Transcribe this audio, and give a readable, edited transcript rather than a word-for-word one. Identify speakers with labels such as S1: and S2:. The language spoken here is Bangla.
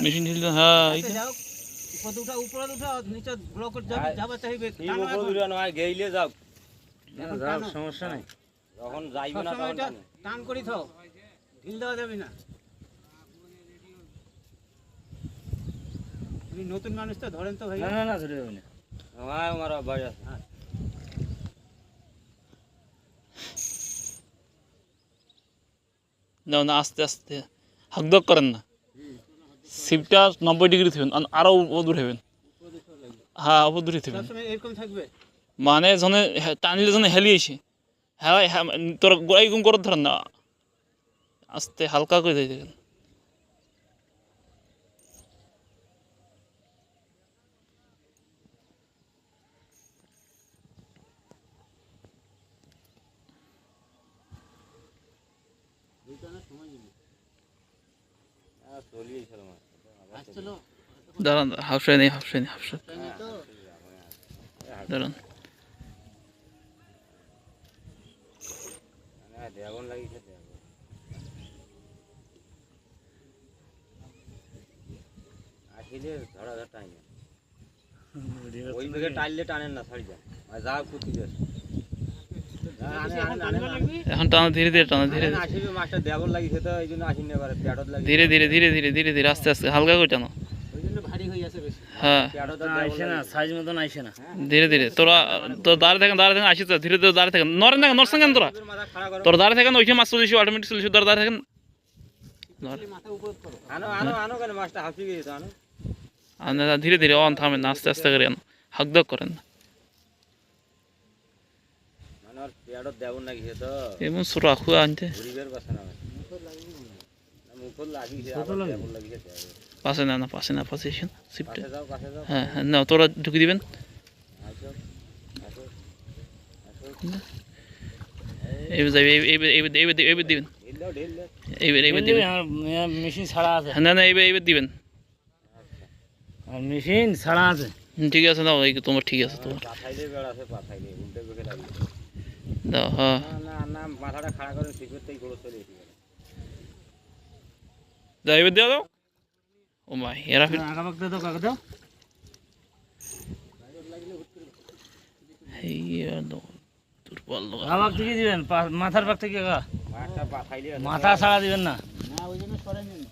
S1: মেশিন ঢিল হ্যাঁ
S2: উপরে উঠা নিচে ব্লক যাবে চাইবে
S3: গেইলে যাও যাও সমস্যা নাই যখন যাইবে না তখন
S2: টান করি থাও ঢিল দেওয়া যাবে না তুমি নতুন মানুষ তো ধরেন তো ভাই
S3: না না ধরে যাবে না আমার ভাই আছে
S1: না না আস্তে আস্তে হাকদক করেন না সিপটা 90 ডিগ্রি থাকবেন আরো দূর হবেন হ্যাঁ অপ দূরে থাকবেন
S2: এরকম থাকবে
S1: মানে যনে টানলে যনে হেলি আসে হ্যাঁ তোর গোড়াই গুম করে ধরেন না আস্তে হালকা করে দিয়ে দেবেন দাঁড়ান হাফসাই নেই দাঁড়ান
S3: টানেন না যা ক্ষতি
S1: এখন টানা ধীরে ধীরে টানা ধীরে
S3: মাছটা দেবল লাগিয়েছে তো এই জন্য আসেনি এবারে প্যাডত লাগিয়ে
S1: ধীরে ধীরে ধীরে ধীরে ধীরে ধীরে আস্তে আস্তে হালকা করে টানো
S2: ভারী হয়ে আছে বেশি
S1: হ্যাঁ
S3: আইছে না সাইজ মতন আইছে না
S1: ধীরে ধীরে তোরা তো দাঁড়িয়ে থাকেন আসিস ধীরে ধীরে দাঁড়িয়ে থাকেন নরেন না নরসেন কেন তোরা দাঁড়িয়ে থাকেন ওইখানে মাছ চল্লিশ অটোমেটিক চল্লিশ দাঁড়িয়ে থাকেন
S2: মাথা উপর করো
S3: আনো কেন মাছটা হাফি গিয়েছে
S1: ধীরে ধীরে অন থামেন না আস্তে আস্তে করে আনো হাকদক করেন
S3: মানে আর প্যাডত দেবল লাগিয়েছে তো
S1: এমন ছোট আখু আনতে
S3: ঘুরিবের কথা না মুখল লাগিয়েছে দেবল লাগিয়েছে
S1: পাশে না পজিশন সিপটা
S3: কাছে যাও
S1: হ্যাঁ হ্যাঁ না তোরা ঢুকে দিবেন
S3: আসো
S1: এইবার যাবে এইবার দিবেন
S3: ঢিল দাও
S1: এইবার দিবেন
S3: মেশিন ছাড়া আছে
S1: না না এইবার দিবেন
S3: আর মেশিন ছাড়া আছে
S1: ঠিক আছে দাও এই তোমার ঠিক আছে তোমার
S3: পাথাইলে বেড়াছে পাথাইলে উল্টে বেঁকে লাগিয়ে
S1: দাও হ্যাঁ
S3: না না মাথাটা খাড়া করে ঠিক করতেই গোড় চলে এসে গেল
S1: দাও এইবার দাও ও মাই এরা ফির
S3: আগা বাগ দাও কাকা দাও
S1: এই দাও দুর্বল
S3: আগা বাগ থেকে দিবেন মাথার বাগ থেকে মাথা পাথাইলে মাথা ছাড়া দিবেন না
S2: না ওই জন্য সরে নিন